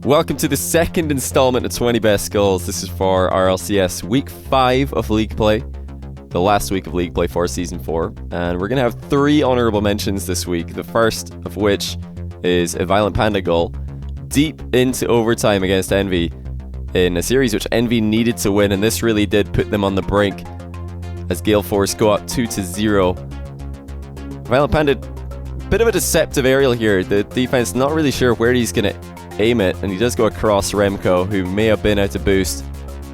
Welcome to the second installment of 20 Best Goals. This is for RLCS Week 5 of League Play, the last week of League Play for Season 4. And we're going to have 3 honourable mentions this week, the first of which is a ViolentPanda goal deep into overtime against Envy in a series which Envy needed to win, and this really did put them on the brink as Gale Force go up 2-0. ViolentPanda, bit of a deceptive aerial here. The defense not really sure where he's going to aim it, and he does go across Remco, who may have been out to boost.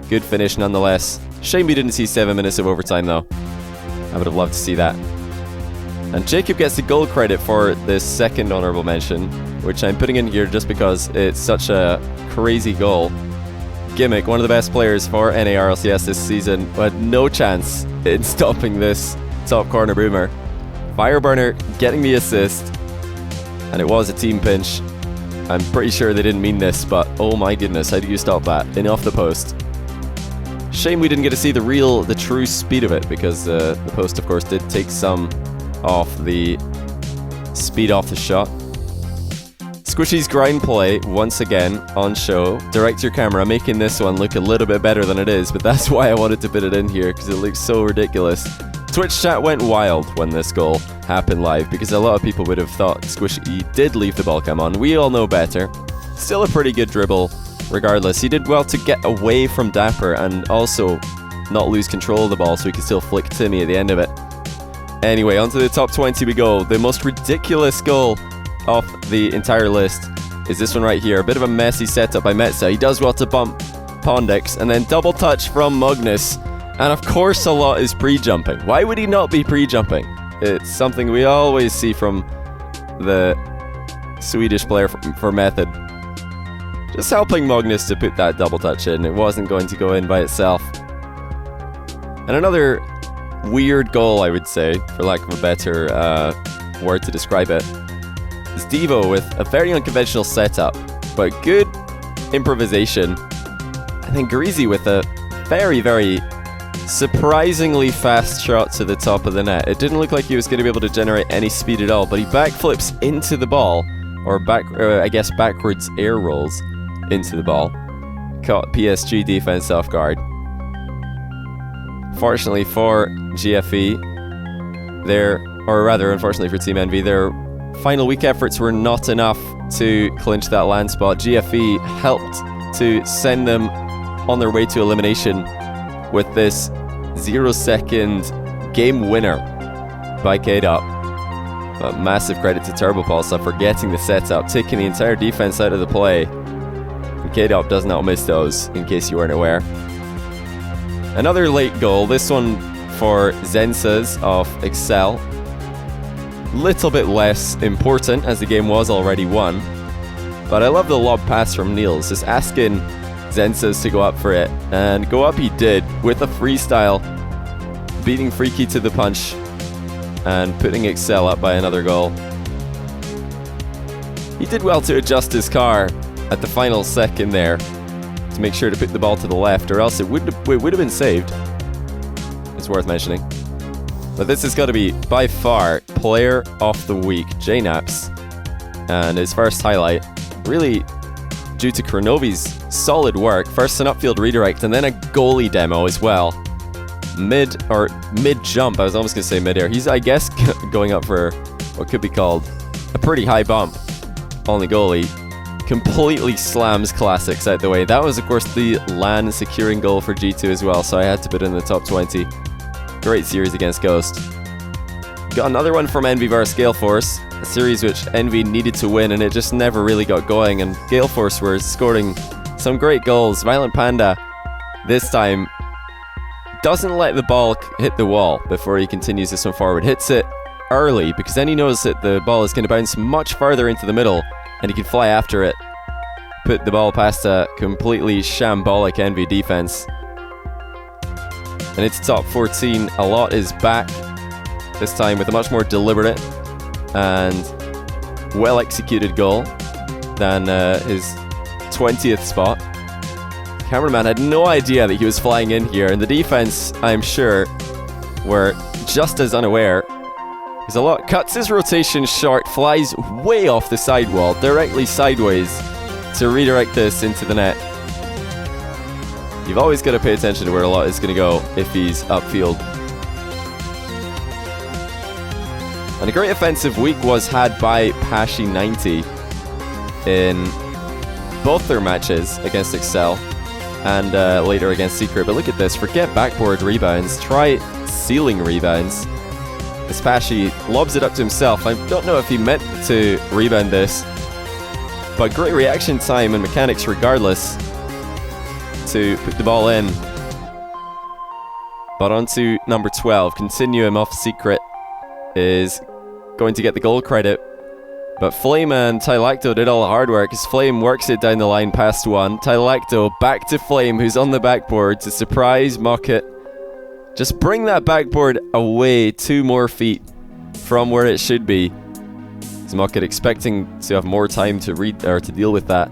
Good finish nonetheless. Shame we didn't see 7 minutes of overtime though. I would have loved to see that. And Jacob gets the goal credit for this second honourable mention, which I'm putting in here just because it's such a crazy goal. Gimmick, one of the best players for NA RLCS this season, had no chance in stopping this top corner boomer. Fireburner getting the assist, and it was a team pinch. I'm pretty sure they didn't mean this, but oh my goodness, how do you stop that? In off the post. Shame we didn't get to see the true speed of it, because the post, of course, did take some off the speed off the shot. Squishy's grind play, once again, on show. Direct your camera, making this one look a little bit better than it is, but that's why I wanted to put it in here, because it looks so ridiculous. Twitch chat went wild when this goal happened live, because a lot of people would have thought Squishy did leave the ball come on. We all know better. Still a pretty good dribble regardless. He did well to get away from Dapper and also not lose control of the ball, so he could still flick Timmy at the end of it. Anyway, onto the top 20 we go. The most ridiculous goal off the entire list is this one right here. A bit of a messy setup by Metza. He does well to bump Pondix, and then double touch from Magnus. And of course a lot is pre-jumping. Why would he not be pre-jumping? It's something we always see from the Swedish player for Method. Just helping Magnus to put that double touch in. It wasn't going to go in by itself. And another weird goal, I would say, for lack of a better word to describe it, is Devo with a very unconventional setup, but good improvisation. And then Greasy with a very, very surprisingly fast shot to the top of the net. It didn't look like he was going to be able to generate any speed at all, but he backflips into the ball, or backwards air rolls into the ball. Caught PSG defense off guard. Fortunately for GFE, unfortunately for Team Envy, their final week efforts were not enough to clinch that land spot. GFE helped to send them on their way to elimination with this 0-second game winner by Kaydop. But massive credit to Turbopulsa for getting the setup, taking the entire defense out of the play. And Kaydop does not miss those, in case you weren't aware. Another late goal, this one for Zensuz of Excel. Little bit less important, as the game was already won. But I love the lob pass from Niels, just asking Zensuz to go up for it, and go up he did with a freestyle, beating Freaky to the punch and putting Excel up by another goal. He did well to adjust his car at the final second there to make sure to put the ball to the left, or else it would have been saved. It's worth mentioning. But this has got to be by far player of the week, JKnaps, and his first highlight really due to Kronovi's solid work. First an upfield redirect and then a goalie demo as well. Mid jump, I was almost going to say mid-air. He's, I guess, going up for what could be called a pretty high bump on the goalie. Completely slams Classics out the way. That was, of course, the LAN securing goal for G2 as well, so I had to put it in the top 20. Great series against Ghost. Got another one from Envy vs Gale Force, a series which Envy needed to win and it just never really got going, and Gale Force were scoring some great goals. ViolentPanda this time doesn't let the ball hit the wall before he continues this one forward. Hits it early, because then he knows that the ball is going to bounce much farther into the middle and he can fly after it. Put the ball past a completely shambolic Envy defense. And it's top 14. A lot is back, this time with a much more deliberate and well-executed goal than his 20th spot. The cameraman had no idea that he was flying in here, and the defense, I'm sure, were just as unaware. Because a lot cuts his rotation short, flies way off the sidewall, directly sideways to redirect this into the net. You've always got to pay attention to where a lot is going to go if he's upfield. And a great offensive week was had by PSG 90 in both their matches against Excel and later against Secret. But look at this, forget backboard rebounds, try ceiling rebounds. As PSG lobs it up to himself. I don't know if he meant to rebound this, but great reaction time and mechanics regardless to put the ball in. But on to number 12, Continuum off Secret is going to get the goal credit. But Flame and TyNotTyler did all the hard work as Flame works it down the line past one. TyNotTyler back to Flame, who's on the backboard to surprise Mockit. Just bring that backboard away 2 more feet from where it should be. Is Mockit expecting to have more time to read or to deal with that?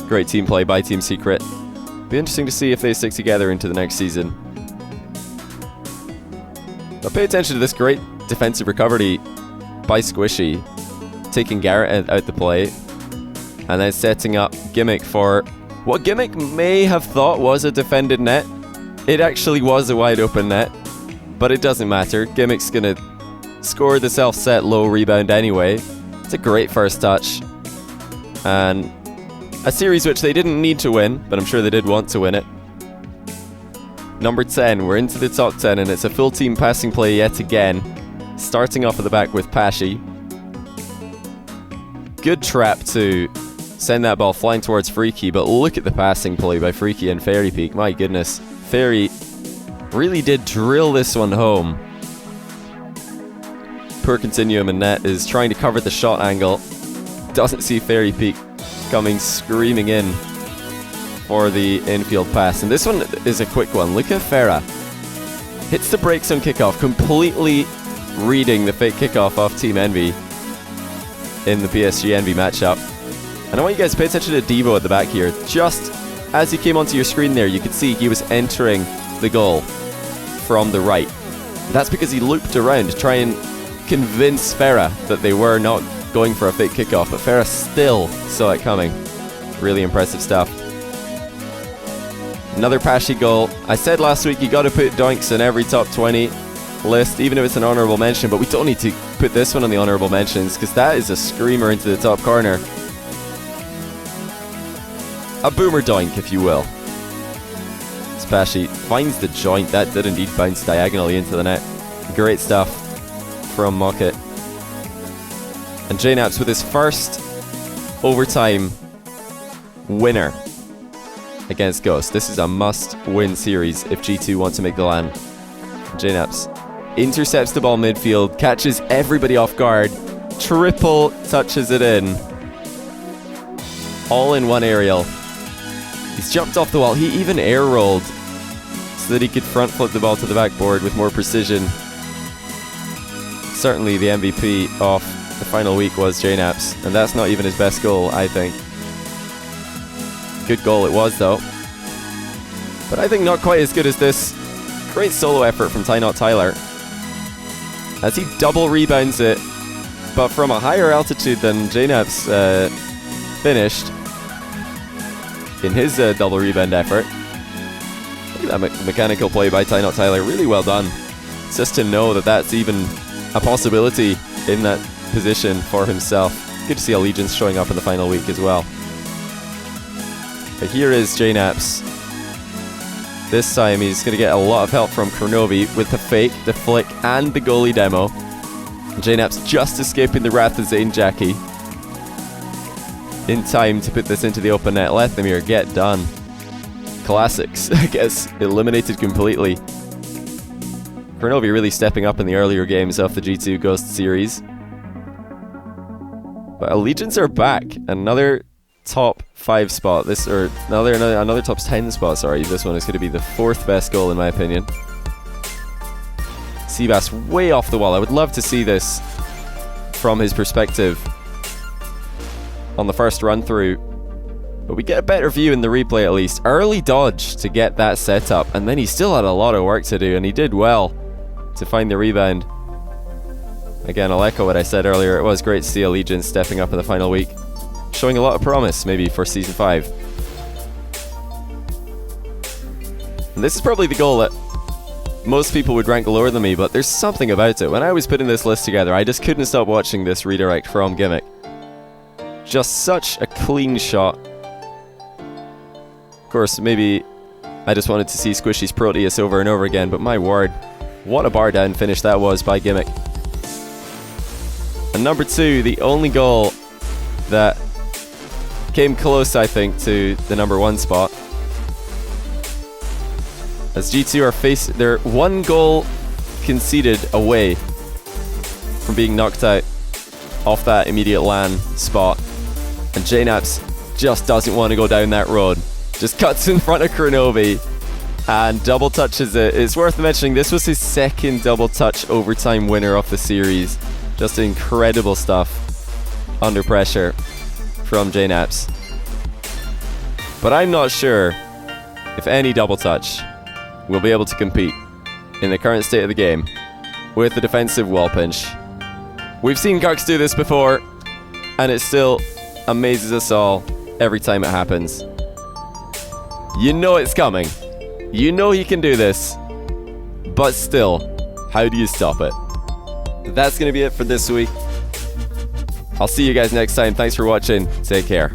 Great team play by Team Secret. Be interesting to see if they stick together into the next season. But pay attention to this great defensive recovery by Squishy, taking Garrett out the play, and then setting up Gimmick for what Gimmick may have thought was a defended net. It actually was a wide open net, but it doesn't matter. Gimmick's gonna score the self-set low rebound anyway. It's a great first touch, and a series which they didn't need to win, but I'm sure they did want to win it. Number 10, we're into the top 10, and it's a full team passing play yet again. Starting off at the back with Pashi. Good trap to send that ball flying towards Freaky, but look at the passing play by Freaky and Fairy Peak. My goodness, Fairy really did drill this one home. Poor Continuum in net is trying to cover the shot angle. Doesn't see Fairy Peak coming screaming in for the infield pass. And this one is a quick one. Look at Ferra. Hits the brakes on kickoff, completely reading the fake kickoff off Team Envy in the PSG Envy matchup. And I want you guys to pay attention to Devo at the back here. Just as he came onto your screen there, you could see he was entering the goal from the right. That's because he looped around to try and convince Ferra that they were not going for a fake kickoff, but Ferra still saw it coming. Really impressive stuff. Another Pashi goal. I said last week you got to put doinks in every top 20 list, even if it's an honourable mention, but we don't need to put this one on the honourable mentions because that is a screamer into the top corner. A boomer doink, if you will. Pashi finds the joint. That did indeed bounce diagonally into the net. Great stuff from Mockit. And JKnaps with his first overtime winner against Ghost. This is a must-win series if G2 want to make the LAN. JKnaps intercepts the ball midfield, catches everybody off guard, triple touches it in. All in one aerial. He's jumped off the wall. He even air rolled so that he could front flip the ball to the backboard with more precision. Certainly the MVP of the final week was JKnaps, and that's not even his best goal, I think. Good goal it was, though. But I think not quite as good as this. Great solo effort from TyNotTyler as he double rebounds it, but from a higher altitude than JKnaps finished in his double rebound effort. Look at that mechanical play by TyNotTyler. Really well done. Just to know that that's even a possibility in that position for himself. Good to see Allegiance showing up in the final week as well. But here is JKnaps. This time he's going to get a lot of help from Kronovi with the fake, the flick, and the goalie demo. JKnaps just escaping the wrath of Zane Jackie in time to put this into the open net. Lethamir, get done. Classics, I guess, eliminated completely. Kronovi really stepping up in the earlier games of the G2 Ghost series. But Allegiance are back. Another top 5 spot. Another top 10 spot, sorry. This one is going to be the 4th best goal in my opinion. Seabass way off the wall. I would love to see this from his perspective on the first run through. But we get a better view in the replay at least. Early dodge to get that set up, and then he still had a lot of work to do, and he did well to find the rebound. Again, I'll echo what I said earlier. It was great to see Allegiance stepping up in the final week. showing a lot of promise, maybe, for Season 5. And this is probably the goal that most people would rank lower than me, but there's something about it. When I was putting this list together, I just couldn't stop watching this redirect from Gimmick. Just such a clean shot. Of course, maybe I just wanted to see Squishy's Proteus over and over again, but my word, what a bar down finish that was by Gimmick. And number 2, the only goal that came close, I think, to the number 1 spot. As G2 are they're 1 goal conceded away from being knocked out off that immediate LAN spot. And JKnaps just doesn't want to go down that road. Just cuts in front of Kronovi and double touches it. It's worth mentioning this was his 2nd double touch overtime winner of the series. Just incredible stuff under pressure from JKnaps. But I'm not sure if any double touch will be able to compete in the current state of the game with the defensive wall pinch. We've seen Gux do this before, and it still amazes us all every time it happens. You know it's coming. You know he can do this. But still, how do you stop it? That's going to be it for this week. I'll see you guys next time. Thanks for watching. Take care.